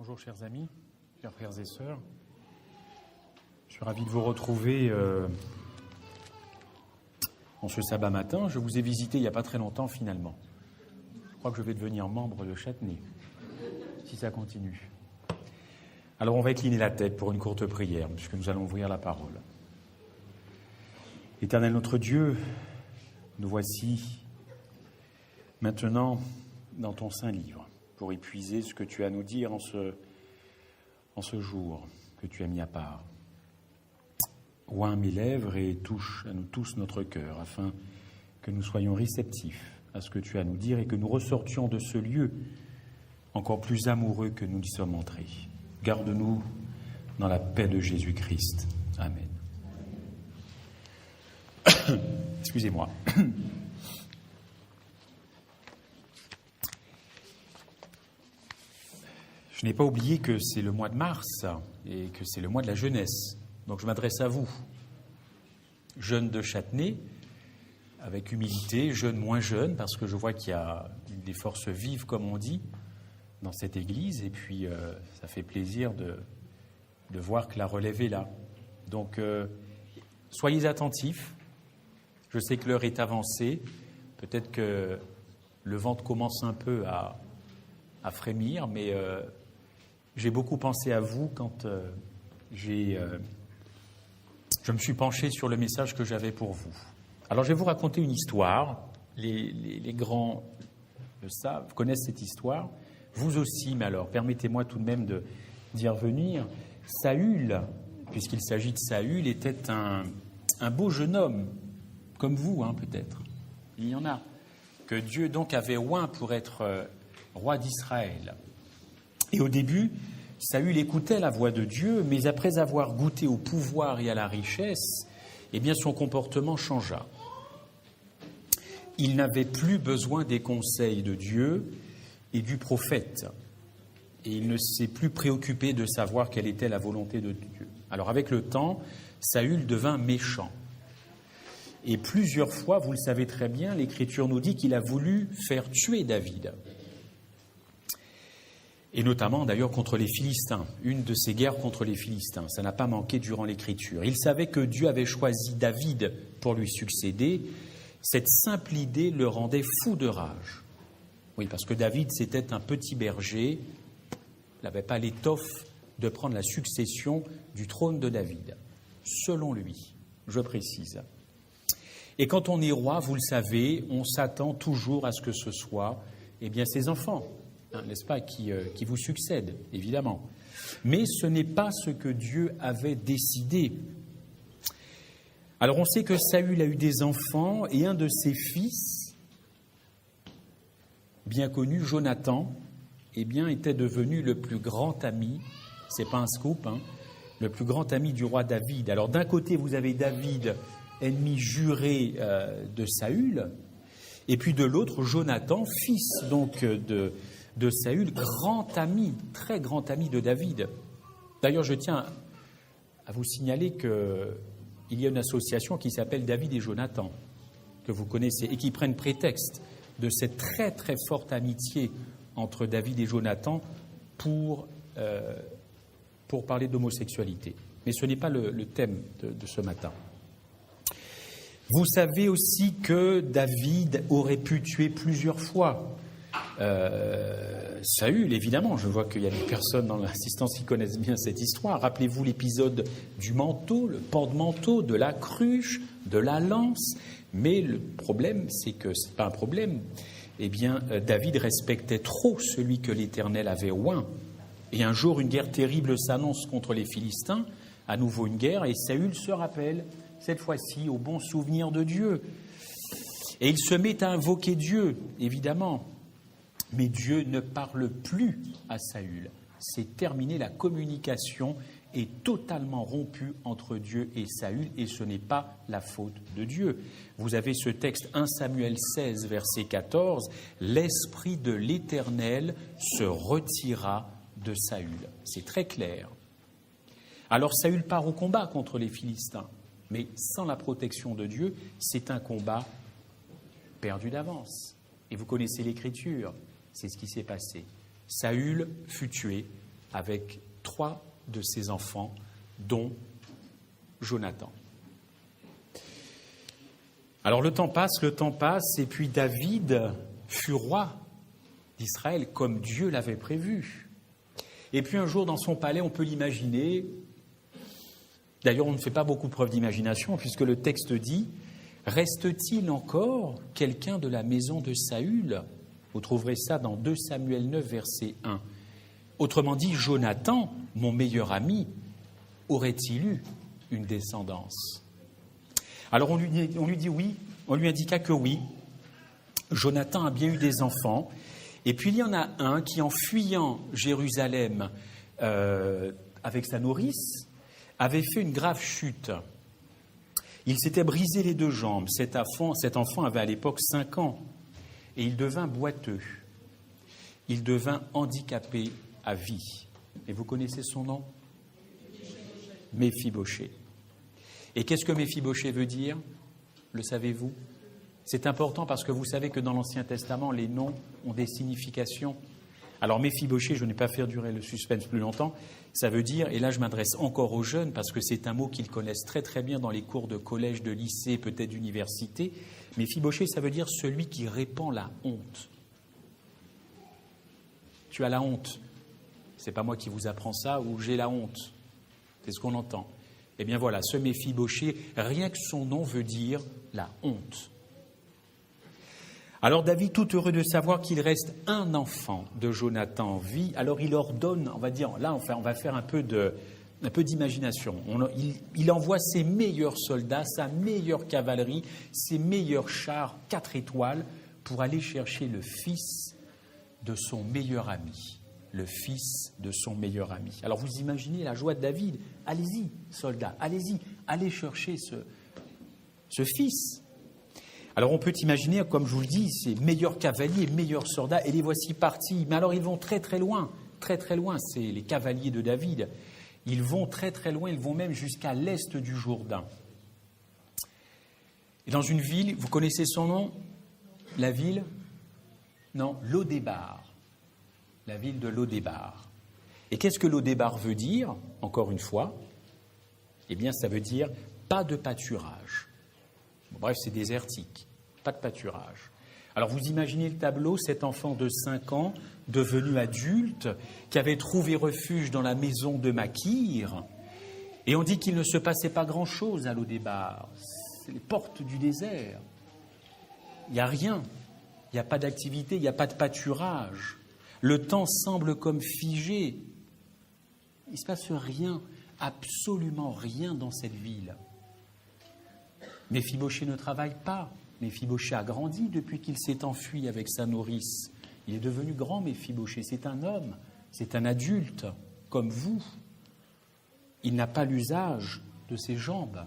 Bonjour chers amis, chers frères et sœurs. Je suis ravi de vous retrouver en ce sabbat matin. Je vous ai visité il n'y a pas très longtemps finalement. Je crois que je vais devenir membre de Châtenay, si ça continue. Alors on va incliner la tête pour une courte prière, puisque nous allons ouvrir la parole. Éternel notre Dieu, nous voici maintenant dans ton saint livre, pour épuiser ce que tu as à nous dire en ce jour que tu as mis à part. Oins mes lèvres et touche à nous tous notre cœur, afin que nous soyons réceptifs à ce que tu as à nous dire et que nous ressortions de ce lieu encore plus amoureux que nous y sommes entrés. Garde-nous dans la paix de Jésus-Christ. Amen. Excusez-moi. Je n'ai pas oublié que c'est le mois de mars et que c'est le mois de la jeunesse. Donc je m'adresse à vous, jeunes de Châtenay, avec humilité, jeunes moins jeunes, parce que je vois qu'il y a des forces vives, comme on dit, dans cette église. Et puis ça fait plaisir de voir que la relève est là. Donc soyez attentifs. Je sais que l'heure est avancée. Peut-être que le ventre commence un peu à frémir, mais j'ai beaucoup pensé à vous quand je me suis penché sur le message que j'avais pour vous. Alors, je vais vous raconter une histoire. Les grands le savent, connaissent cette histoire. Vous aussi, mais alors, permettez-moi tout de même d'y revenir. Saül, puisqu'il s'agit de Saül, était un beau jeune homme, comme vous, peut-être. Il y en a. Que Dieu, donc, avait oint pour être roi d'Israël. Et au début, Saül écoutait la voix de Dieu, mais après avoir goûté au pouvoir et à la richesse, eh bien son comportement changea. Il n'avait plus besoin des conseils de Dieu et du prophète. Et il ne s'est plus préoccupé de savoir quelle était la volonté de Dieu. Alors avec le temps, Saül devint méchant. Et plusieurs fois, vous le savez très bien, l'Écriture nous dit qu'il a voulu faire tuer David. Et notamment, d'ailleurs, contre les Philistins. Une de ces guerres contre les Philistins. Ça n'a pas manqué durant l'Écriture. Il savait que Dieu avait choisi David pour lui succéder. Cette simple idée le rendait fou de rage. Oui, parce que David, c'était un petit berger. Il n'avait pas l'étoffe de prendre la succession du trône de David. Selon lui, je précise. Et quand on est roi, vous le savez, on s'attend toujours à ce que ce soit, ses enfants. N'est-ce pas, qui vous succède, évidemment. Mais ce n'est pas ce que Dieu avait décidé. Alors on sait que Saül a eu des enfants et un de ses fils, bien connu, Jonathan, était devenu le plus grand ami, c'est pas un scoop, le plus grand ami du roi David. Alors d'un côté vous avez David, ennemi juré de Saül, et puis de l'autre Jonathan, fils donc de Saül, grand ami, très grand ami de David. D'ailleurs, je tiens à vous signaler qu'il y a une association qui s'appelle David et Jonathan, que vous connaissez, et qui prennent prétexte de cette très très forte amitié entre David et Jonathan pour parler d'homosexualité. Mais ce n'est pas le thème de ce matin. Vous savez aussi que David aurait pu tuer plusieurs fois Saül, évidemment. Je vois qu'il y a des personnes dans l'assistance qui connaissent bien cette histoire. Rappelez-vous l'épisode du manteau, le porte-manteau, de la cruche, de la lance. Mais le problème, c'est que ce n'est pas un problème. David respectait trop celui que l'Éternel avait oint. Et un jour, une guerre terrible s'annonce contre les Philistins. À nouveau une guerre, et Saül se rappelle, cette fois-ci, au bon souvenir de Dieu. Et il se met à invoquer Dieu, évidemment. Mais Dieu ne parle plus à Saül. C'est terminé, la communication est totalement rompue entre Dieu et Saül, et ce n'est pas la faute de Dieu. Vous avez ce texte 1 Samuel 16, verset 14, « L'Esprit de l'Éternel se retira de Saül ». C'est très clair. Alors Saül part au combat contre les Philistins, mais sans la protection de Dieu, c'est un combat perdu d'avance. Et vous connaissez l'Écriture, c'est ce qui s'est passé. Saül fut tué avec 3 de ses enfants, dont Jonathan. Alors le temps passe, et puis David fut roi d'Israël comme Dieu l'avait prévu. Et puis un jour dans son palais, on peut l'imaginer, d'ailleurs on ne fait pas beaucoup preuve d'imagination puisque le texte dit « Reste-t-il encore quelqu'un de la maison de Saül ?» Vous trouverez ça dans 2 Samuel 9, verset 1. Autrement dit, Jonathan, mon meilleur ami, aurait-il eu une descendance? Alors on lui dit oui, on lui indiqua que oui. Jonathan a bien eu des enfants. Et puis il y en a un qui, en fuyant Jérusalem avec sa nourrice, avait fait une grave chute. Il s'était brisé les 2 jambes. Cet enfant avait à l'époque 5 ans. Et il devint boiteux. Il devint handicapé à vie. Et vous connaissez son nom? Méphibosheth. Et qu'est-ce que Méphibosheth veut dire? Le savez-vous? C'est important parce que vous savez que dans l'Ancien Testament, les noms ont des significations. Alors Méphibosheth, je n'ai pas fait durer le suspense plus longtemps, ça veut dire, et là je m'adresse encore aux jeunes parce que c'est un mot qu'ils connaissent très très bien dans les cours de collège, de lycée, peut-être d'université. Méphibosheth, ça veut dire celui qui répand la honte. Tu as la honte. C'est pas moi qui vous apprends ça, ou j'ai la honte. C'est ce qu'on entend. Eh bien voilà, ce Méphibosheth, rien que son nom veut dire la honte. Alors David, tout heureux de savoir qu'il reste un enfant de Jonathan en vie, alors il ordonne, on va dire, là on va faire un peu d'imagination. Il envoie ses meilleurs soldats, sa meilleure cavalerie, ses meilleurs chars 4 étoiles pour aller chercher le fils de son meilleur ami. Le fils de son meilleur ami. Alors vous imaginez la joie de David. Allez-y, soldats, allez-y, allez chercher ce fils. Alors on peut imaginer, comme je vous le dis, ces meilleurs cavaliers, meilleurs soldats, et les voici partis. Mais alors ils vont très très loin, c'est les cavaliers de David. Ils vont très très loin, ils vont même jusqu'à l'est du Jourdain. Et dans une ville, vous connaissez son nom? La ville? Non, Lodébar. La ville de Lodébar. Et qu'est-ce que Lodébar veut dire, encore une fois? Eh bien, ça veut dire pas de pâturage. Bon, bref, c'est désertique, pas de pâturage. Alors, vous imaginez le tableau, cet enfant de 5 ans, devenu adulte, qui avait trouvé refuge dans la maison de Makir, et on dit qu'il ne se passait pas grand-chose à Lodébar. C'est les portes du désert. Il n'y a rien, il n'y a pas d'activité, il n'y a pas de pâturage. Le temps semble comme figé. Il ne se passe rien, absolument rien dans cette ville. Méphibosheth ne travaille pas. Méphibosheth a grandi depuis qu'il s'est enfui avec sa nourrice. Il est devenu grand, Méphibosheth. C'est un homme, c'est un adulte, comme vous. Il n'a pas l'usage de ses jambes.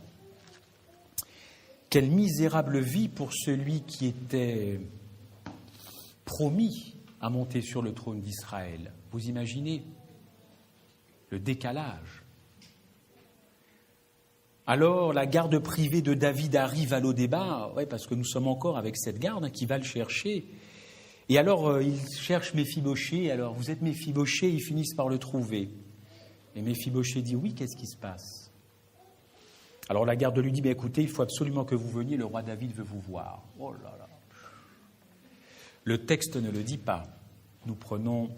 Quelle misérable vie pour celui qui était promis à monter sur le trône d'Israël. Vous imaginez le décalage. Alors, la garde privée de David arrive à Lodébar, parce que nous sommes encore avec cette garde qui va le chercher. Et alors, il cherche Méphibosheth. Alors, vous êtes Méphibosheth, ils finissent par le trouver. Et Méphibosheth dit, oui, qu'est-ce qui se passe? Alors, la garde lui dit, écoutez, il faut absolument que vous veniez, le roi David veut vous voir. Oh là là. Le texte ne le dit pas. Nous prenons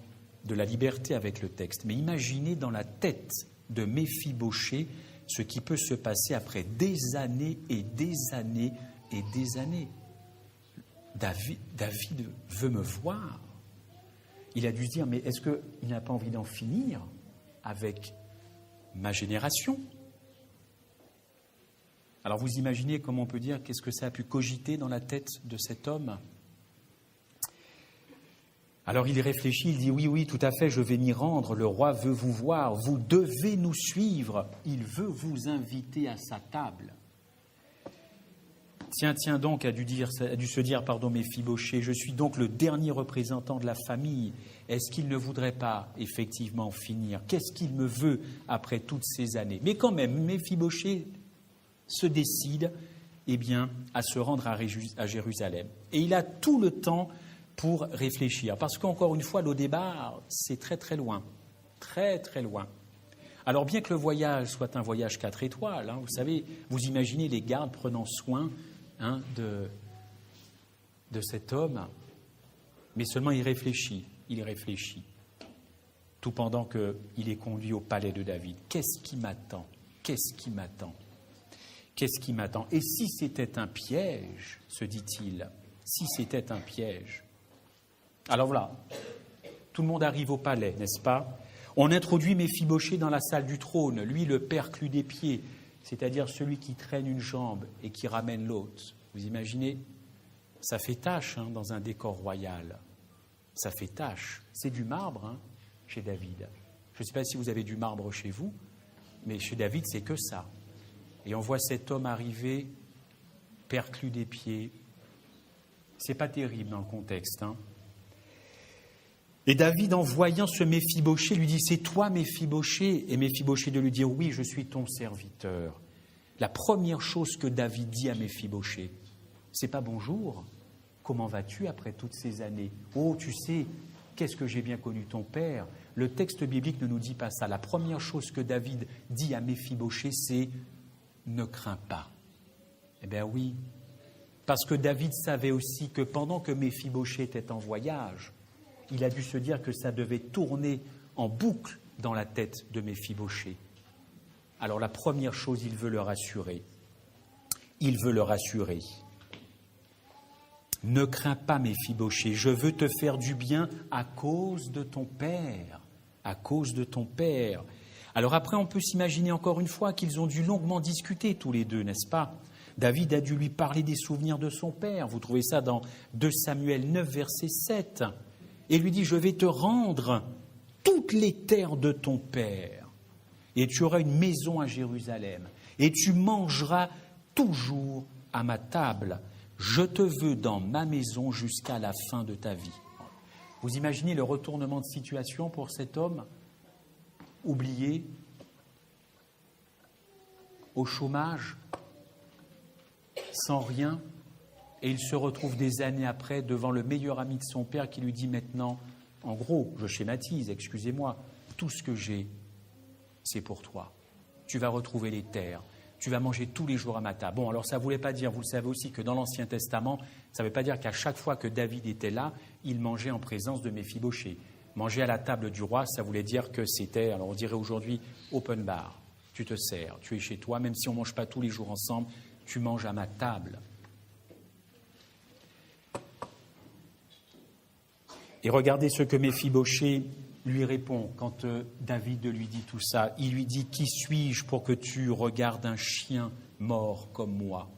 de la liberté avec le texte. Mais imaginez dans la tête de Méphibosheth ce qui peut se passer après des années et des années et des années. David veut me voir. Il a dû se dire, mais est-ce qu'il n'a pas envie d'en finir avec ma génération? Alors vous imaginez comment on peut dire, qu'est-ce que ça a pu cogiter dans la tête de cet homme? Alors il réfléchit, il dit, oui, tout à fait, je vais m'y rendre, le roi veut vous voir, vous devez nous suivre, il veut vous inviter à sa table. Tiens donc, a dû se dire, Méphibosheth, je suis donc le dernier représentant de la famille. Est-ce qu'il ne voudrait pas effectivement finir? Qu'est-ce qu'il me veut après toutes ces années? Mais quand même, Méphibosheth se décide, à se rendre à Jérusalem. Et il a tout le temps pour réfléchir. Parce qu'encore une fois, Lodébar, c'est très très loin. très très loin. Alors bien que le voyage soit un voyage 4 étoiles, vous savez, vous imaginez les gardes prenant soin de cet homme, mais seulement il réfléchit, tout pendant qu'il est conduit au palais de David. Qu'est-ce qui m'attend ? Qu'est-ce qui m'attend ? Qu'est-ce qui m'attend ? Et si c'était un piège, se dit-il, si c'était un piège. Alors voilà, tout le monde arrive au palais, n'est-ce pas ? On introduit Méphibosheth dans la salle du trône, lui le perclus des pieds, c'est-à-dire celui qui traîne une jambe et qui ramène l'autre. Vous imaginez ? Ça fait tache dans un décor royal. Ça fait tache. C'est du marbre chez David. Je ne sais pas si vous avez du marbre chez vous, mais chez David, c'est que ça. Et on voit cet homme arriver, perclus des pieds. C'est pas terrible dans le contexte. Et David, en voyant ce Méphibosheth, lui dit « C'est toi, Méphibosheth ?» Et Méphibosheth de lui dire « Oui, je suis ton serviteur. » La première chose que David dit à Méphibosheth, c'est pas « Bonjour, comment vas-tu après toutes ces années ?»« Oh, tu sais, qu'est-ce que j'ai bien connu ton père ?» Le texte biblique ne nous dit pas ça. La première chose que David dit à Méphibosheth, c'est « Ne crains pas. » Eh bien oui, parce que David savait aussi que pendant que Méphibosheth était en voyage, il a dû se dire que ça devait tourner en boucle dans la tête de Méphibosheth. Alors la première chose, il veut le rassurer. Il veut le rassurer. Ne crains pas, Méphibosheth, je veux te faire du bien à cause de ton père. À cause de ton père. Alors après, on peut s'imaginer encore une fois qu'ils ont dû longuement discuter tous les deux, n'est-ce pas ? David a dû lui parler des souvenirs de son père. Vous trouvez ça dans 2 Samuel 9, verset 7. Et lui dit, je vais te rendre toutes les terres de ton père. Et tu auras une maison à Jérusalem. Et tu mangeras toujours à ma table. Je te veux dans ma maison jusqu'à la fin de ta vie. Vous imaginez le retournement de situation pour cet homme ? Oublié, au chômage, sans rien, et il se retrouve des années après devant le meilleur ami de son père qui lui dit maintenant, en gros, je schématise, excusez-moi, tout ce que j'ai, c'est pour toi. Tu vas retrouver les terres, tu vas manger tous les jours à ma table. Bon, alors ça ne voulait pas dire, vous le savez aussi, que dans l'Ancien Testament, ça ne veut pas dire qu'à chaque fois que David était là, il mangeait en présence de Méphibosheth. Manger à la table du roi, ça voulait dire que c'était, alors on dirait aujourd'hui, open bar. Tu te sers, tu es chez toi, même si on ne mange pas tous les jours ensemble, tu manges à ma table. Et regardez ce que Méphibosheth lui répond quand David lui dit tout ça. Il lui dit « Qui suis-je pour que tu regardes un chien mort comme moi ?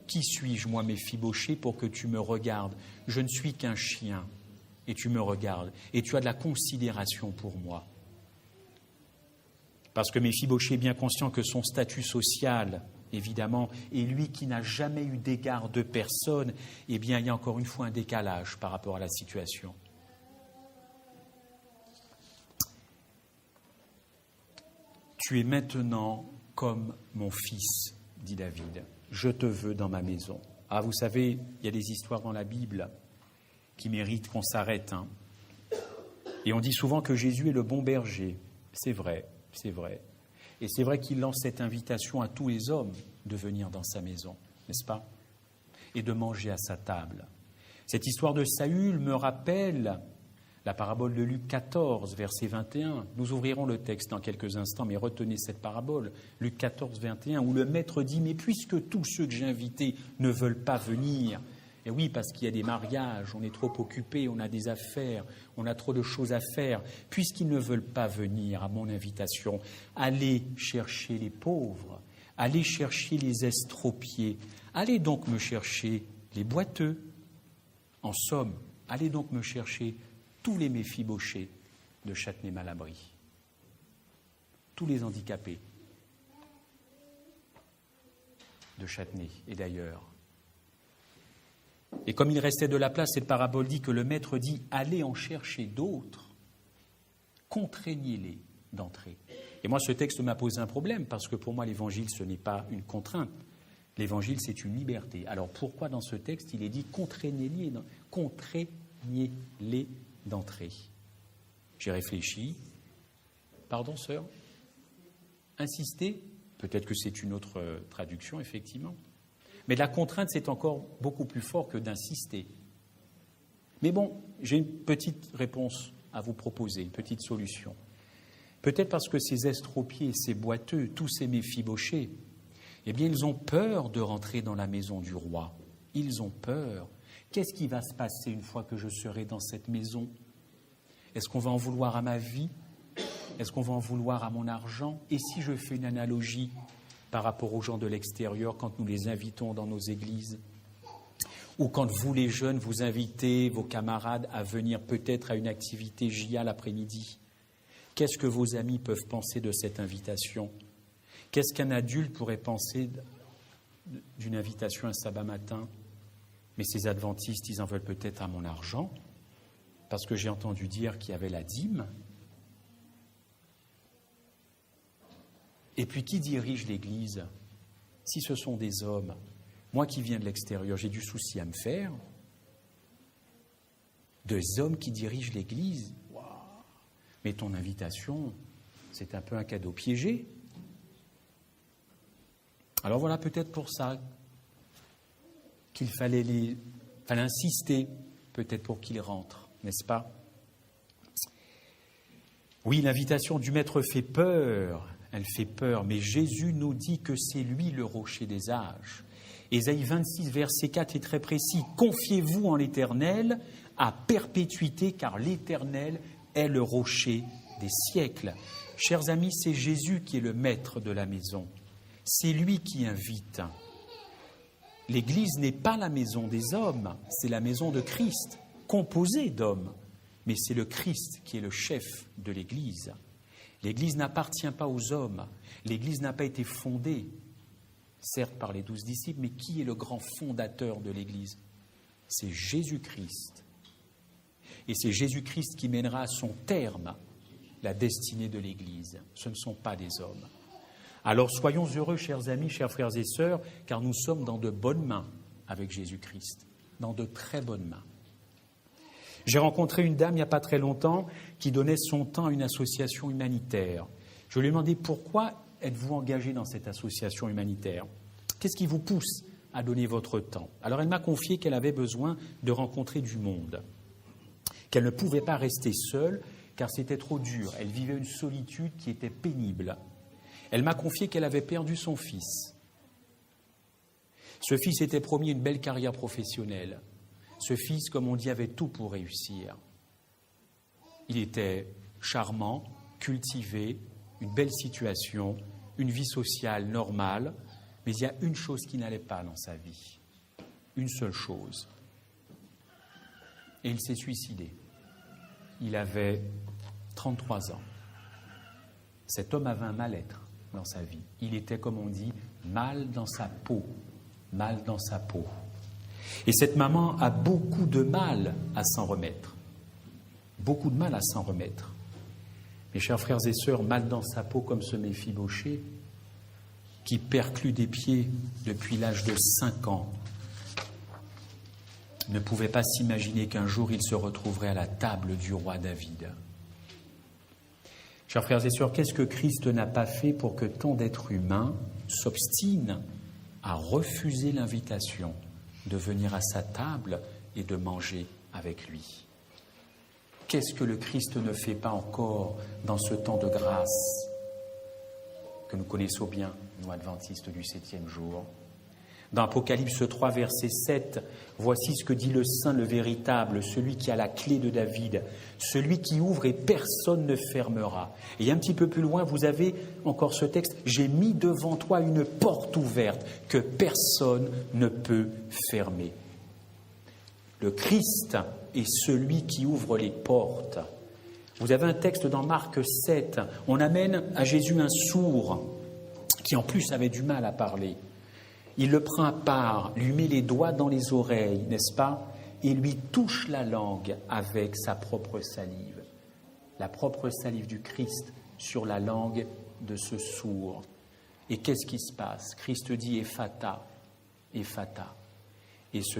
Qui suis-je, moi, Méphibosheth, pour que tu me regardes ? Je ne suis qu'un chien. Et tu me regardes, et tu as de la considération pour moi. » Parce que Méphibosheth est bien conscient que son statut social, évidemment, et lui qui n'a jamais eu d'égard de personne, eh bien, il y a encore une fois un décalage par rapport à la situation. Tu es maintenant comme mon fils, dit David. Je te veux dans ma maison. Ah, vous savez, il y a des histoires dans la Bible qui méritent qu'on s'arrête. Et on dit souvent que Jésus est le bon berger. C'est vrai, c'est vrai. Et c'est vrai qu'il lance cette invitation à tous les hommes de venir dans sa maison, n'est-ce pas ? Et de manger à sa table. Cette histoire de Saül me rappelle la parabole de Luc 14, verset 21. Nous ouvrirons le texte dans quelques instants, mais retenez cette parabole, Luc 14, 21, où le maître dit « Mais puisque tous ceux que j'ai invités ne veulent pas venir, et oui, parce qu'il y a des mariages, on est trop occupé, on a des affaires, on a trop de choses à faire. Puisqu'ils ne veulent pas venir à mon invitation, allez chercher les pauvres, allez chercher les estropiés, allez donc me chercher les boiteux. En somme, allez donc me chercher tous les Méphibosheth de Châtenay-Malabry, tous les handicapés de Châtenay et d'ailleurs. Et comme il restait de la place, cette parabole dit que le maître dit « Allez en chercher d'autres, contraignez-les d'entrer ». Et moi, ce texte m'a posé un problème, parce que pour moi, l'évangile, ce n'est pas une contrainte. L'évangile, c'est une liberté. Alors pourquoi dans ce texte, il est dit « Contraignez-les d'entrer ». J'ai réfléchi, Pardon, sœur? Insister? Peut-être que c'est une autre traduction, effectivement. Mais la contrainte, c'est encore beaucoup plus fort que d'insister. Mais bon, j'ai une petite réponse à vous proposer, une petite solution. Peut-être parce que ces estropiés, ces boiteux, tous ces méphiboshés, eh bien, ils ont peur de rentrer dans la maison du roi. Ils ont peur. Qu'est-ce qui va se passer une fois que je serai dans cette maison? Est-ce qu'on va en vouloir à ma vie? Est-ce qu'on va en vouloir à mon argent? Et si je fais une analogie par rapport aux gens de l'extérieur quand nous les invitons dans nos églises? Ou quand vous, les jeunes, vous invitez vos camarades à venir peut-être à une activité JA l'après-midi? Qu'est-ce que vos amis peuvent penser de cette invitation? Qu'est-ce qu'un adulte pourrait penser d'une invitation un sabbat matin? Mais ces adventistes, ils en veulent peut-être à mon argent, parce que j'ai entendu dire qu'il y avait la dîme. Et puis, qui dirige l'Église? Si ce sont des hommes, moi qui viens de l'extérieur, j'ai du souci à me faire. Des hommes qui dirigent l'Église. Wow. Mais ton invitation, c'est un peu un cadeau piégé. Alors voilà peut-être pour ça qu'il fallait insister, peut-être pour qu'ils rentrent, n'est-ce pas? Oui, l'invitation du Maître fait peur, elle fait peur, mais Jésus nous dit que c'est lui le rocher des âges. Ésaïe 26, verset 4 est très précis. « Confiez-vous en l'Éternel à perpétuité, car l'Éternel est le rocher des siècles. » Chers amis, c'est Jésus qui est le maître de la maison. C'est lui qui invite. L'Église n'est pas la maison des hommes, c'est la maison de Christ, composée d'hommes. Mais c'est le Christ qui est le chef de l'Église. L'Église n'appartient pas aux hommes. L'Église n'a pas été fondée, certes par les 12 disciples, mais qui est le grand fondateur de l'Église? C'est Jésus-Christ. Et c'est Jésus-Christ qui mènera à son terme la destinée de l'Église. Ce ne sont pas des hommes. Alors soyons heureux, chers amis, chers frères et sœurs, car nous sommes dans de bonnes mains avec Jésus-Christ, dans de très bonnes mains. J'ai rencontré une dame il n'y a pas très longtemps qui donnait son temps à une association humanitaire. Je lui ai demandé pourquoi êtes-vous engagé dans cette association humanitaire? Qu'est-ce qui vous pousse à donner votre temps? Alors elle m'a confié qu'elle avait besoin de rencontrer du monde, qu'elle ne pouvait pas rester seule car c'était trop dur. Elle vivait une solitude qui était pénible. Elle m'a confié qu'elle avait perdu son fils. Ce fils était promis une belle carrière professionnelle. Ce fils, comme on dit, avait tout pour réussir. Il était charmant, cultivé, une belle situation, une vie sociale normale, mais il y a une chose qui n'allait pas dans sa vie. Une seule chose. Et il s'est suicidé. Il avait 33 ans. Cet homme avait un mal-être dans sa vie. Il était, comme on dit, mal dans sa peau. Mal dans sa peau. Et cette maman a beaucoup de mal à s'en remettre. Beaucoup de mal à s'en remettre. Mes chers frères et sœurs, mal dans sa peau comme ce Méphibosheth, qui perclue des pieds depuis l'âge de 5 ans, ne pouvait pas s'imaginer qu'un jour il se retrouverait à la table du roi David. Chers frères et sœurs, qu'est-ce que Christ n'a pas fait pour que tant d'êtres humains s'obstinent à refuser l'invitation de venir à sa table et de manger avec lui? Qu'est-ce que le Christ ne fait pas encore dans ce temps de grâce que nous connaissons bien, nous adventistes du 7e jour? Dans Apocalypse 3, verset 7, voici ce que dit le Saint, le véritable, celui qui a la clé de David, celui qui ouvre et personne ne fermera. Et un petit peu plus loin, vous avez encore ce texte, j'ai mis devant toi une porte ouverte que personne ne peut fermer. Le Christ est celui qui ouvre les portes. Vous avez un texte dans Marc 7, on amène à Jésus un sourd qui en plus avait du mal à parler. Il le prend à part, lui met les doigts dans les oreilles, n'est-ce pas? Et lui touche la langue avec sa propre salive. La propre salive du Christ sur la langue de ce sourd. Et qu'est-ce qui se passe? Christ dit « Ephata, Ephata ». Et ce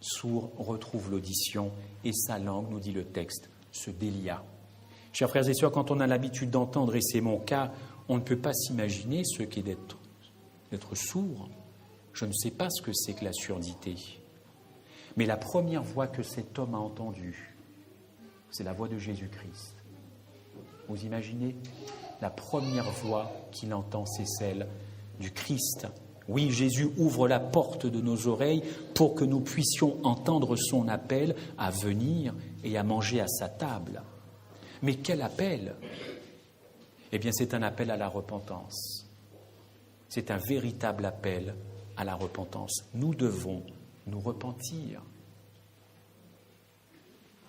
sourd retrouve l'audition et sa langue, nous dit le texte, se délia. Chers frères et sœurs, quand on a l'habitude d'entendre, et c'est mon cas, on ne peut pas s'imaginer ce qu'est d'être sourd. Je ne sais pas ce que c'est que la surdité. Mais la première voix que cet homme a entendue, c'est la voix de Jésus-Christ. Vous imaginez? La première voix qu'il entend, c'est celle du Christ. Oui, Jésus ouvre la porte de nos oreilles pour que nous puissions entendre son appel à venir et à manger à sa table. Mais quel appel? Eh bien, c'est un appel à la repentance. C'est un véritable appel à la repentance. Nous devons nous repentir.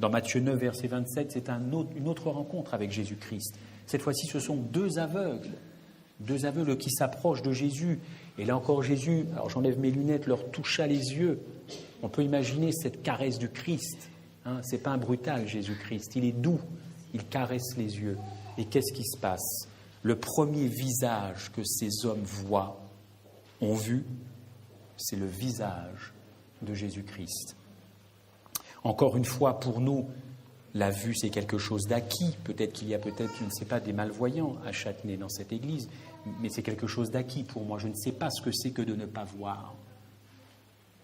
Dans Matthieu 9, verset 27, c'est une autre rencontre avec Jésus-Christ. Cette fois-ci, ce sont deux aveugles qui s'approchent de Jésus. Et là encore, Jésus, alors j'enlève mes lunettes, leur toucha les yeux. On peut imaginer cette caresse du Christ. Ce n'est pas un brutal, Jésus-Christ. Il est doux, il caresse les yeux. Et qu'est-ce qui se passe? Le premier visage que ces hommes ont vu, c'est le visage de Jésus-Christ. Encore une fois, pour nous, la vue, c'est quelque chose d'acquis. Peut-être qu'il y a je ne sais pas, des malvoyants à Châtenay dans cette église, mais c'est quelque chose d'acquis pour moi. Je ne sais pas ce que c'est que de ne pas voir.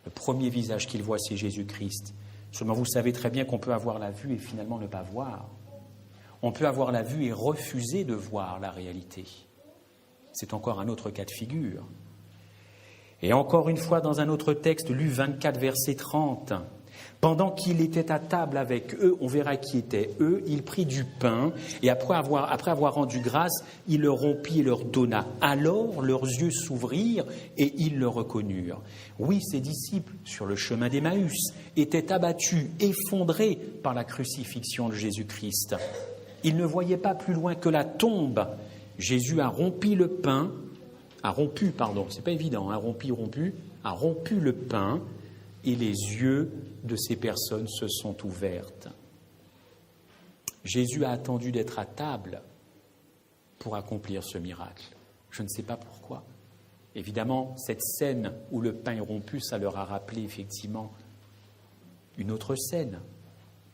Le premier visage qu'il voit, c'est Jésus-Christ. Seulement, vous savez très bien qu'on peut avoir la vue et finalement ne pas voir. On peut avoir la vue et refuser de voir la réalité. C'est encore un autre cas de figure. Et encore une fois, dans un autre texte, Luc 24, verset 30, pendant qu'il était à table avec eux, on verra qui étaient eux, il prit du pain et après avoir rendu grâce, il le rompit et leur donna. Alors leurs yeux s'ouvrirent et ils le reconnurent. Oui, ses disciples, sur le chemin d'Emmaüs, étaient abattus, effondrés par la crucifixion de Jésus-Christ. Ils ne voyaient pas plus loin que la tombe. Jésus a rompu le pain, c'est pas évident, a rompu le pain et les yeux de ces personnes se sont ouvertes. Jésus a attendu d'être à table pour accomplir ce miracle. Je ne sais pas pourquoi. Évidemment, cette scène où le pain est rompu, ça leur a rappelé effectivement une autre scène.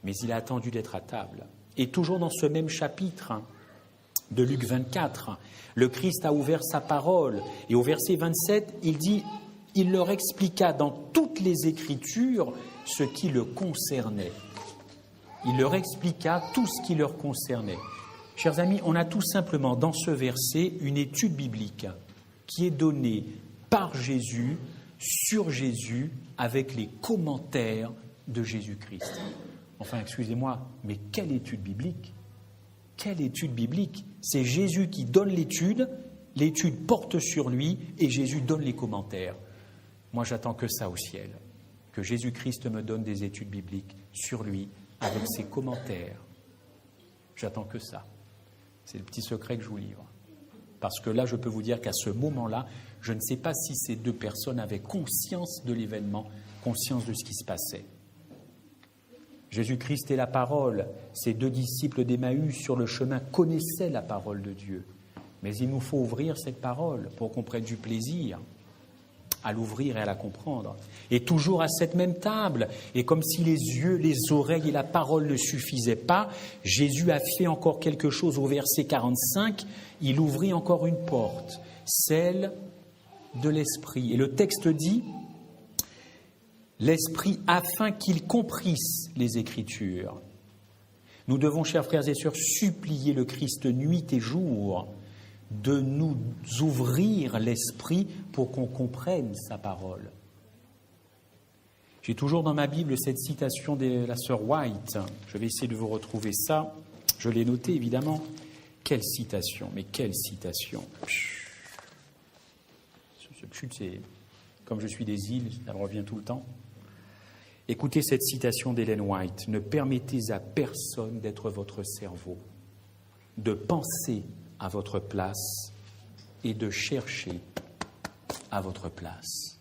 Mais il a attendu d'être à table. Et toujours dans ce même chapitre de Luc 24, le Christ a ouvert sa parole. Et au verset 27, il dit « Il leur expliqua dans toutes les Écritures ce qui le concernait. » Il leur expliqua tout ce qui leur concernait. Chers amis, on a tout simplement dans ce verset une étude biblique qui est donnée par Jésus, sur Jésus, avec les commentaires de Jésus-Christ. Enfin, excusez-moi, mais quelle étude biblique? Quelle étude biblique? C'est Jésus qui donne l'étude porte sur lui et Jésus donne les commentaires. Moi, j'attends que ça au ciel, que Jésus-Christ me donne des études bibliques sur lui avec ses commentaires. J'attends que ça. C'est le petit secret que je vous livre. Parce que là, je peux vous dire qu'à ce moment-là, je ne sais pas si ces deux personnes avaient conscience de l'événement, conscience de ce qui se passait. Jésus-Christ est la parole. Ces deux disciples d'Emmaüs sur le chemin connaissaient la parole de Dieu. Mais il nous faut ouvrir cette parole pour qu'on prenne du plaisir à l'ouvrir et à la comprendre. Et toujours à cette même table, et comme si les yeux, les oreilles et la parole ne suffisaient pas, Jésus a fait encore quelque chose au verset 45, il ouvrit encore une porte, celle de l'Esprit. Et le texte dit, l'Esprit afin qu'il comprisse les Écritures. Nous devons, chers frères et sœurs, supplier le Christ nuit et jour de nous ouvrir l'esprit pour qu'on comprenne sa parole. J'ai toujours dans ma Bible cette citation de la sœur White. Je vais essayer de vous retrouver ça. Je l'ai noté, évidemment. Quelle citation, mais quelle citation. Ce chute, c'est comme je suis des îles, ça revient tout le temps. Écoutez cette citation d'Ellen White. Ne permettez à personne d'être votre cerveau, de penser à votre place et de chercher à votre place.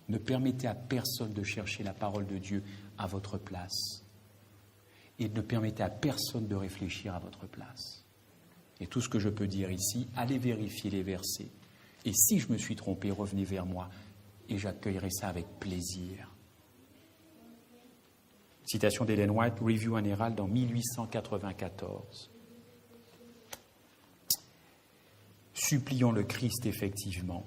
Ne permettez à personne de chercher la parole de Dieu à votre place. Et ne permettez à personne de réfléchir à votre place. Et tout ce que je peux dire ici, allez vérifier les versets. Et si je me suis trompé, revenez vers moi et j'accueillerai ça avec plaisir. Citation d'Ellen White, Review and Herald en 1894. Supplions le Christ, effectivement.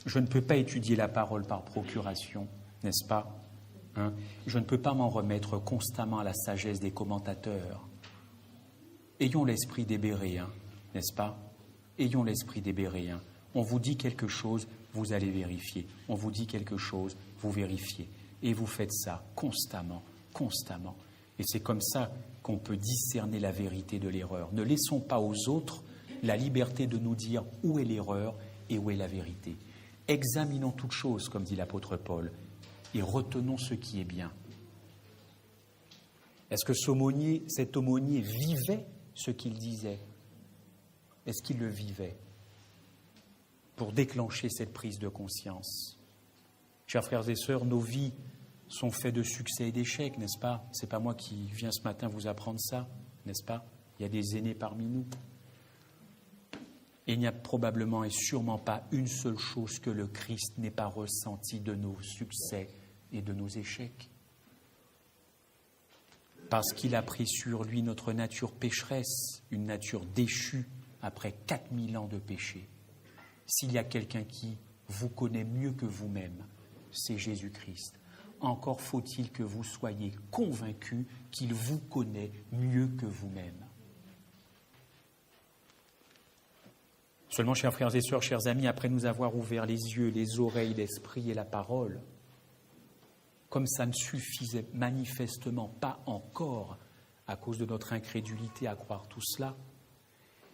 Je ne peux pas étudier la parole par procuration, n'est-ce pas ? Je ne peux pas m'en remettre constamment à la sagesse des commentateurs. Ayons l'esprit des Béréens, n'est-ce pas ? Ayons l'esprit des Béréens. On vous dit quelque chose, vous allez vérifier. On vous dit quelque chose, vous vérifiez. Et vous faites ça constamment, constamment. Et c'est comme ça qu'on peut discerner la vérité de l'erreur. Ne laissons pas aux autres la liberté de nous dire où est l'erreur et où est la vérité. Examinons toutes choses, comme dit l'apôtre Paul, et retenons ce qui est bien. Est-ce que cet aumônier vivait ce qu'il disait ? Est-ce qu'il le vivait pour déclencher cette prise de conscience ? Chers frères et sœurs, nos vies sont faites de succès et d'échecs, n'est-ce pas ? Ce n'est pas moi qui viens ce matin vous apprendre ça, n'est-ce pas ? Il y a des aînés parmi nous. Et il n'y a probablement et sûrement pas une seule chose que le Christ n'ait pas ressenti de nos succès et de nos échecs. Parce qu'il a pris sur lui notre nature pécheresse, une nature déchue après 4000 ans de péché. S'il y a quelqu'un qui vous connaît mieux que vous-même, c'est Jésus-Christ. Encore faut-il que vous soyez convaincus qu'il vous connaît mieux que vous-même. Seulement, chers frères et sœurs, chers amis, après nous avoir ouvert les yeux, les oreilles, l'esprit et la parole, comme ça ne suffisait manifestement pas encore, à cause de notre incrédulité à croire tout cela,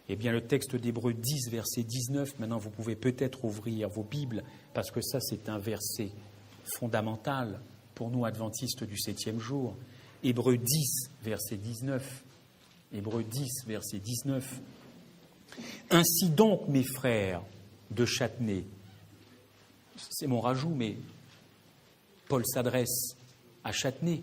eh bien le texte d'Hébreux 10, verset 19, maintenant vous pouvez peut-être ouvrir vos Bibles, parce que ça c'est un verset fondamental pour nous adventistes du 7e jour. Hébreux 10, verset 19. Hébreux 10, verset 19. Ainsi donc, mes frères de Châtenay, c'est mon rajout, mais Paul s'adresse à Châtenay,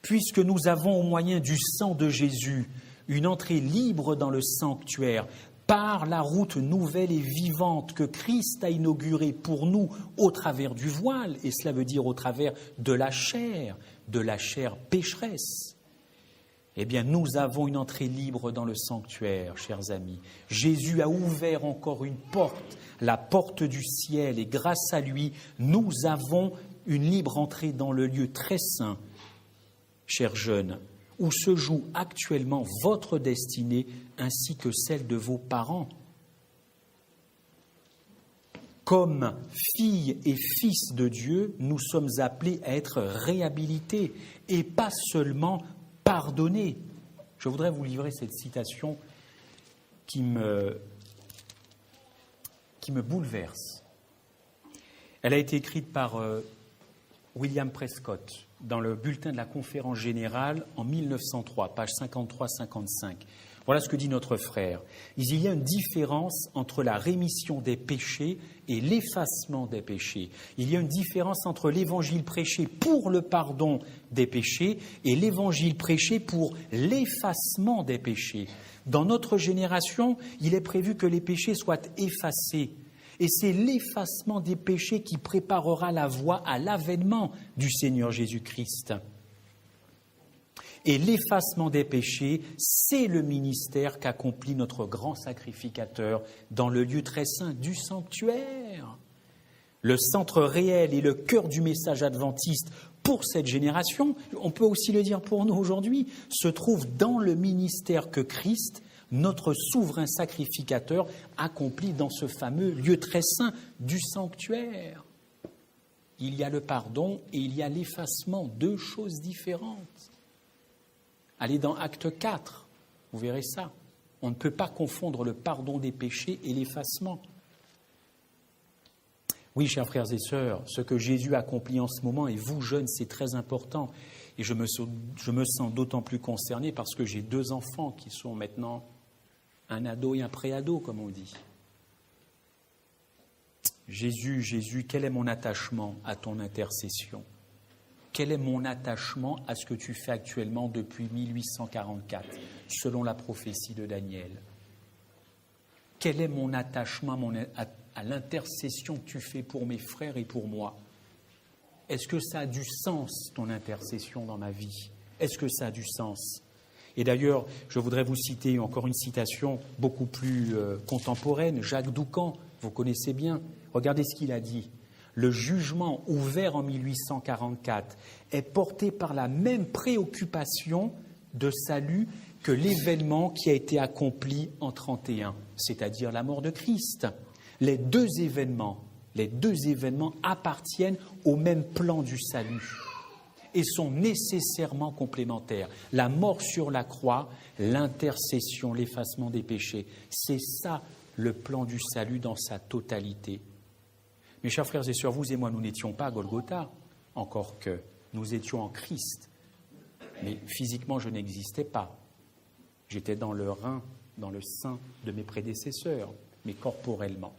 puisque nous avons au moyen du sang de Jésus une entrée libre dans le sanctuaire par la route nouvelle et vivante que Christ a inaugurée pour nous au travers du voile, et cela veut dire au travers de la chair pécheresse. Eh bien, nous avons une entrée libre dans le sanctuaire, chers amis. Jésus a ouvert encore une porte, la porte du ciel, et grâce à lui, nous avons une libre entrée dans le lieu très saint, chers jeunes, où se joue actuellement votre destinée ainsi que celle de vos parents. Comme filles et fils de Dieu, nous sommes appelés à être réhabilités et pas seulement pardonnés. Je voudrais vous livrer cette citation qui me bouleverse. Elle a été écrite par William Prescott dans le bulletin de la Conférence générale en 1903, page 53-55. Voilà ce que dit notre frère. Il y a une différence entre la rémission des péchés et l'effacement des péchés. Il y a une différence entre l'évangile prêché pour le pardon des péchés et l'évangile prêché pour l'effacement des péchés. Dans notre génération, il est prévu que les péchés soient effacés. Et c'est l'effacement des péchés qui préparera la voie à l'avènement du Seigneur Jésus-Christ. Et l'effacement des péchés, c'est le ministère qu'accomplit notre grand sacrificateur dans le lieu très saint du sanctuaire. Le centre réel et le cœur du message adventiste pour cette génération, on peut aussi le dire pour nous aujourd'hui, se trouve dans le ministère que Christ, notre souverain sacrificateur, accomplit dans ce fameux lieu très saint du sanctuaire. Il y a le pardon et il y a l'effacement, deux choses différentes. Allez dans Acte 4, vous verrez ça. On ne peut pas confondre le pardon des péchés et l'effacement. Oui, chers frères et sœurs, ce que Jésus accomplit en ce moment, et vous jeunes, c'est très important. Et je me sens d'autant plus concerné parce que j'ai 2 enfants qui sont maintenant un ado et un pré-ado, comme on dit. Jésus, quel est mon attachement à ton intercession ? Quel est mon attachement à ce que tu fais actuellement depuis 1844, selon la prophétie de Daniel ? Quel est mon attachement à l'intercession que tu fais pour mes frères et pour moi ? Est-ce que ça a du sens, ton intercession dans ma vie? Est-ce que ça a du sens? Et d'ailleurs, je voudrais vous citer encore une citation beaucoup plus contemporaine, Jacques Doucan, vous connaissez bien. Regardez ce qu'il a dit. Le jugement ouvert en 1844 est porté par la même préoccupation de salut que l'événement qui a été accompli en 1931, c'est-à-dire la mort de Christ. Les deux événements appartiennent au même plan du salut et sont nécessairement complémentaires. La mort sur la croix, l'intercession, l'effacement des péchés, c'est ça le plan du salut dans sa totalité. Mes chers frères et sœurs, vous et moi, nous n'étions pas à Golgotha, encore que nous étions en Christ. Mais physiquement, je n'existais pas. J'étais dans le rein, dans le sein de mes prédécesseurs, mais corporellement.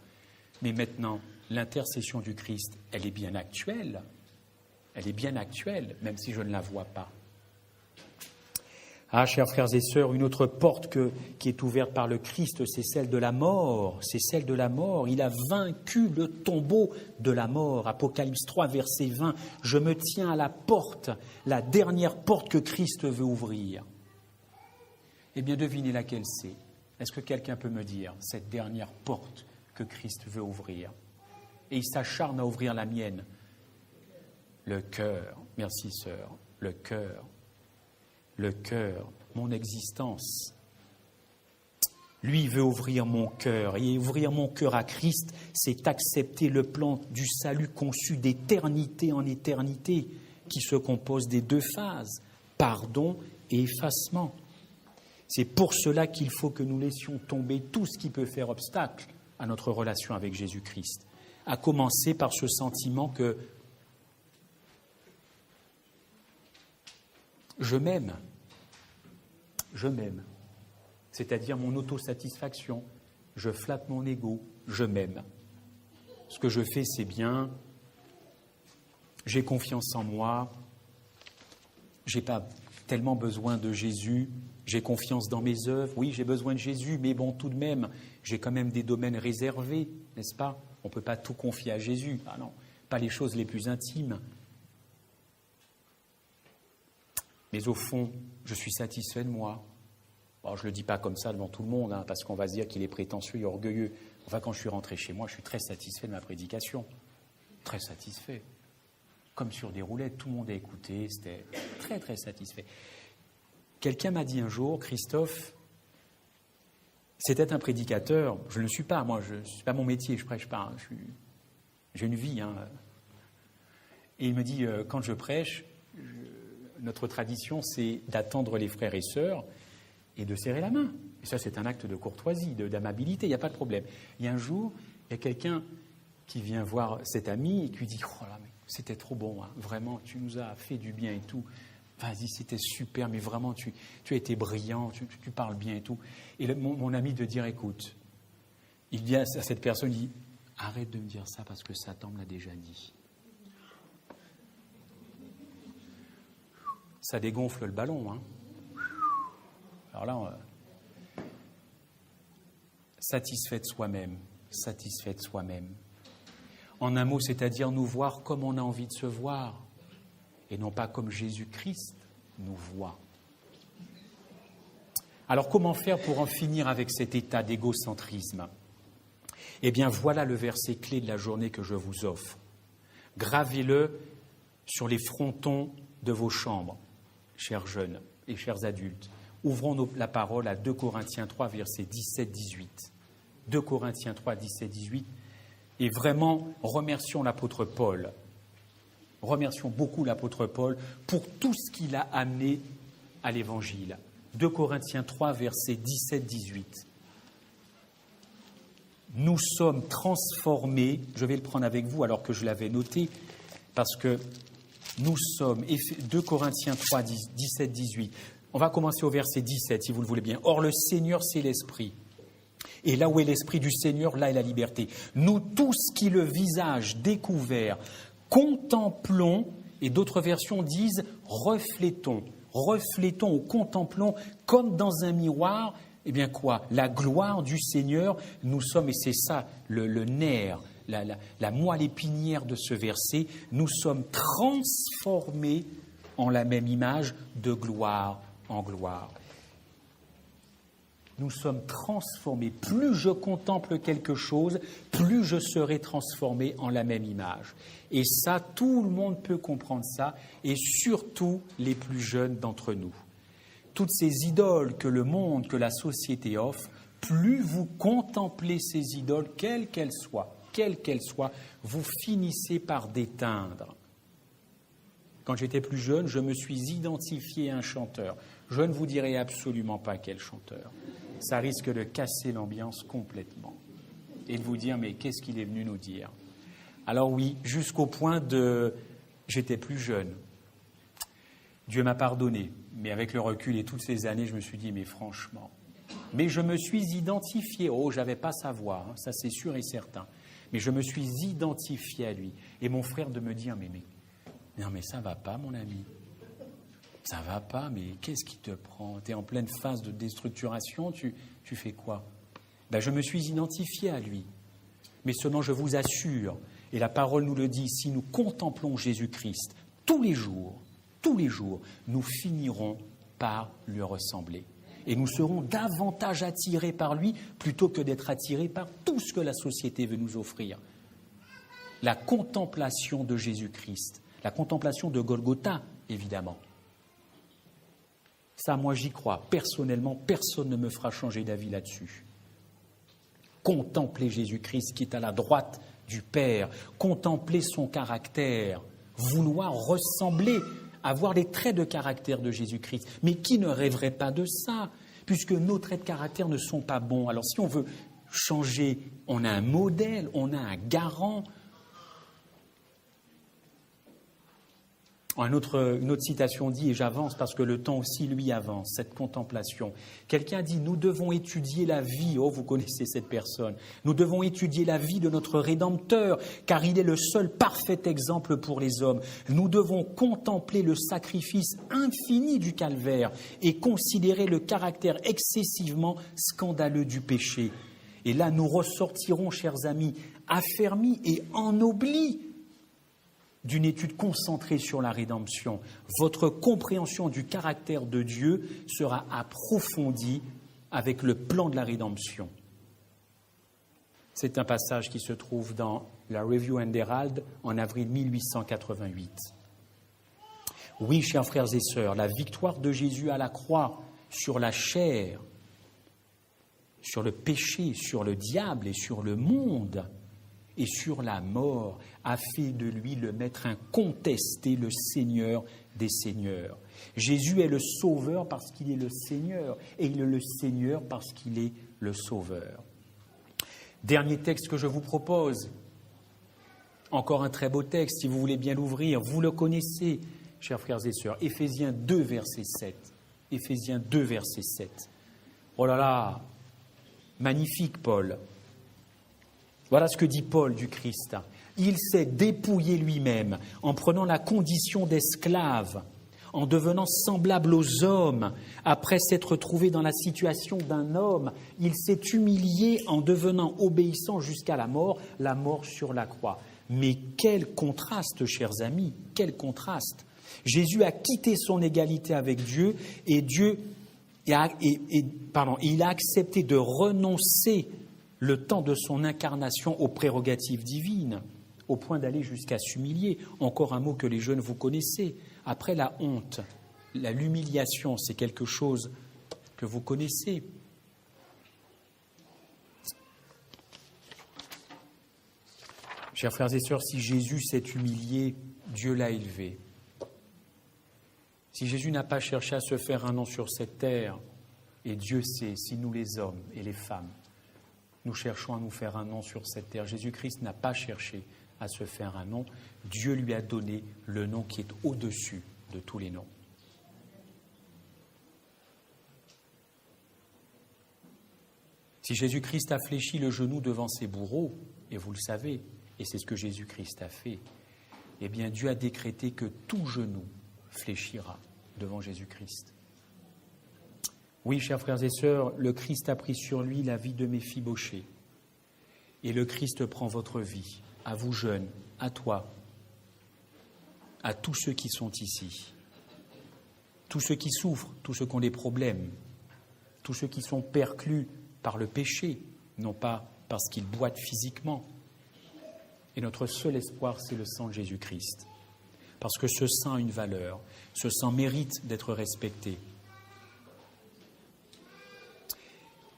Mais maintenant, l'intercession du Christ, elle est bien actuelle. Elle est bien actuelle, même si je ne la vois pas. Ah, chers frères et sœurs, une autre porte qui est ouverte par le Christ, c'est celle de la mort. C'est celle de la mort. Il a vaincu le tombeau de la mort. Apocalypse 3, verset 20. Je me tiens à la porte, la dernière porte que Christ veut ouvrir. Eh bien, devinez laquelle c'est. Est-ce que quelqu'un peut me dire cette dernière porte que Christ veut ouvrir? Et il s'acharne à ouvrir la mienne. Le cœur. Merci, sœur. Le cœur. Le cœur, mon existence. Lui veut ouvrir mon cœur. Et ouvrir mon cœur à Christ, c'est accepter le plan du salut conçu d'éternité en éternité, qui se compose des deux phases, pardon et effacement. C'est pour cela qu'il faut que nous laissions tomber tout ce qui peut faire obstacle à notre relation avec Jésus-Christ. À commencer par ce sentiment que je m'aime, c'est-à-dire mon autosatisfaction, je flatte mon ego, je m'aime. Ce que je fais, c'est bien, j'ai confiance en moi, je n'ai pas tellement besoin de Jésus, j'ai confiance dans mes œuvres, oui, j'ai besoin de Jésus, mais bon, tout de même, j'ai quand même des domaines réservés, n'est-ce pas? On ne peut pas tout confier à Jésus, ah non, pas les choses les plus intimes. Mais au fond, je suis satisfait de moi. Bon, je ne le dis pas comme ça devant tout le monde, parce qu'on va se dire qu'il est prétentieux et orgueilleux. Enfin, quand je suis rentré chez moi, je suis très satisfait de ma prédication. Très satisfait. Comme sur des roulettes, tout le monde a écouté, c'était très, très satisfait. Quelqu'un m'a dit un jour, Christophe, c'était un prédicateur. Je ne le suis pas, moi, ce n'est pas mon métier, je ne prêche pas. J'ai une vie. Et il me dit, quand je prêche, notre tradition, c'est d'attendre les frères et sœurs et de serrer la main. Et ça, c'est un acte de courtoisie, d'amabilité, il n'y a pas de problème. Et un jour, il y a quelqu'un qui vient voir cet ami et qui lui dit « Oh là, mais c'était trop bon, vraiment, tu nous as fait du bien et tout. Vas-y, c'était super, mais vraiment, tu as été brillant, tu parles bien et tout. » Et mon ami de dire « Écoute, il dit à cette personne, il dit « Arrête de me dire ça parce que Satan me l'a déjà dit. » Ça dégonfle le ballon. Alors là, satisfait de soi-même. En un mot, c'est-à-dire nous voir comme on a envie de se voir, et non pas comme Jésus-Christ nous voit. Alors comment faire pour en finir avec cet état d'égocentrisme? Eh bien, voilà le verset clé de la journée que je vous offre. Gravez-le sur les frontons de vos chambres. Chers jeunes et chers adultes, ouvrons la parole à 2 Corinthiens 3, versets 17-18. 2 Corinthiens 3, 17-18. Et vraiment, remercions l'apôtre Paul. Remercions beaucoup l'apôtre Paul pour tout ce qu'il a amené à l'Évangile. 2 Corinthiens 3, versets 17-18. Nous sommes transformés, je vais le prendre avec vous alors que je l'avais noté, parce que nous sommes, 2 Corinthiens 3, 17, 18. On va commencer au verset 17, si vous le voulez bien. Or, le Seigneur, c'est l'Esprit. Et là où est l'Esprit du Seigneur, là est la liberté. Nous tous qui le visage découvert, contemplons, et d'autres versions disent reflétons ou contemplons comme dans un miroir, eh bien quoi? La gloire du Seigneur, nous sommes, et c'est ça le nerf, la moelle épinière de ce verset. Nous sommes transformés en la même image de gloire en gloire. Nous sommes transformés. Plus je contemple quelque chose, plus je serai transformé en la même image. Et ça, tout le monde peut comprendre ça, et surtout les plus jeunes d'entre nous. Toutes ces idoles que le monde, que la société offre, plus vous contemplez ces idoles, quelles qu'elles soient, vous finissez par d'éteindre. Quand j'étais plus jeune, je me suis identifié à un chanteur. Je ne vous dirai absolument pas quel chanteur. Ça risque de casser l'ambiance complètement. Et de vous dire, mais qu'est-ce qu'il est venu nous dire? Alors oui, jusqu'au point de... J'étais plus jeune. Dieu m'a pardonné. Mais avec le recul et toutes ces années, je me suis dit, mais franchement... Mais je me suis identifié. Oh, je n'avais pas sa voix, hein, ça c'est sûr et certain. Mais je me suis identifié à lui. Et mon frère de me dire, non mais ça va pas, mon ami. Ça va pas, mais qu'est-ce qui te prend? Tu es en pleine phase de déstructuration, tu fais quoi? Je me suis identifié à lui. Mais seulement, je vous assure, et la parole nous le dit, si nous contemplons Jésus-Christ tous les jours, nous finirons par lui ressembler. Et nous serons davantage attirés par lui plutôt que d'être attirés par tout ce que la société veut nous offrir. La contemplation de Jésus-Christ, la contemplation de Golgotha, évidemment. Ça, moi, j'y crois. Personnellement, personne ne me fera changer d'avis là-dessus. Contempler Jésus-Christ qui est à la droite du Père, contempler son caractère, vouloir ressembler, avoir les traits de caractère de Jésus-Christ. Mais qui ne rêverait pas de ça, puisque nos traits de caractère ne sont pas bons. Alors si on veut changer, on a un modèle, on a un garant. Une autre citation dit, et j'avance parce que le temps aussi, lui, avance, cette contemplation. Quelqu'un dit, nous devons étudier la vie, oh, vous connaissez cette personne, nous devons étudier la vie de notre Rédempteur, car il est le seul parfait exemple pour les hommes. Nous devons contempler le sacrifice infini du calvaire et considérer le caractère excessivement scandaleux du péché. Et là, nous ressortirons, chers amis, affermis et ennoblis d'une étude concentrée sur la rédemption. Votre compréhension du caractère de Dieu sera approfondie avec le plan de la rédemption. C'est un passage qui se trouve dans la Review and Herald en avril 1888. Oui, chers frères et sœurs, la victoire de Jésus à la croix sur la chair, sur le péché, sur le diable et sur le monde et sur la mort, a fait de lui le maître incontesté, le Seigneur des Seigneurs. Jésus est le Sauveur parce qu'il est le Seigneur, et il est le Seigneur parce qu'il est le Sauveur. Dernier texte que je vous propose, encore un très beau texte, si vous voulez bien l'ouvrir, vous le connaissez, chers frères et sœurs, Éphésiens 2, verset 7. Éphésiens 2, verset 7. Oh là là, magnifique Paul. Voilà ce que dit Paul du Christ. Il s'est dépouillé lui-même en prenant la condition d'esclave, en devenant semblable aux hommes. Après s'être trouvé dans la situation d'un homme, il s'est humilié en devenant obéissant jusqu'à la mort sur la croix. Mais quel contraste, chers amis, quel contraste! Jésus a quitté son égalité avec Dieu et il a accepté de renoncer le temps de son incarnation aux prérogatives divines, au point d'aller jusqu'à s'humilier. Encore un mot que les jeunes vous connaissez. Après la honte, l'humiliation, c'est quelque chose que vous connaissez. Chers frères et sœurs, si Jésus s'est humilié, Dieu l'a élevé. Si Jésus n'a pas cherché à se faire un nom sur cette terre, et Dieu sait si nous les hommes et les femmes, nous cherchons à nous faire un nom sur cette terre. Jésus-Christ n'a pas cherché à se faire un nom. Dieu lui a donné le nom qui est au-dessus de tous les noms. Si Jésus-Christ a fléchi le genou devant ses bourreaux, et vous le savez, et c'est ce que Jésus-Christ a fait, eh bien Dieu a décrété que tout genou fléchira devant Jésus-Christ. Oui, chers frères et sœurs, le Christ a pris sur lui la vie de Méphibosheth. Et le Christ prend votre vie, à vous jeunes, à toi, à tous ceux qui sont ici, tous ceux qui souffrent, tous ceux qui ont des problèmes, tous ceux qui sont perclus par le péché, non pas parce qu'ils boitent physiquement. Et notre seul espoir, c'est le sang de Jésus-Christ. Parce que ce sang a une valeur, ce sang mérite d'être respecté.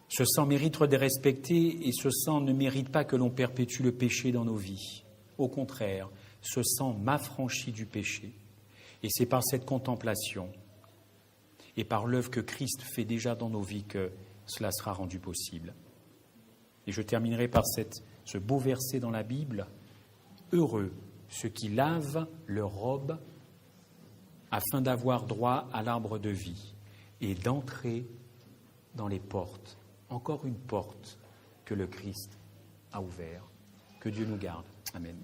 Ce sang mérite d'être respecté et ce sang ne mérite pas que l'on perpétue le péché dans nos vies. Au contraire, ce sang m'affranchit du péché. Et c'est par cette contemplation et par l'œuvre que Christ fait déjà dans nos vies que cela sera rendu possible. Et je terminerai par ce beau verset dans la Bible. « Heureux ceux qui lavent leur robe afin d'avoir droit à l'arbre de vie et d'entrer dans les portes. » Encore une porte que le Christ a ouverte. Que Dieu nous garde. Amen.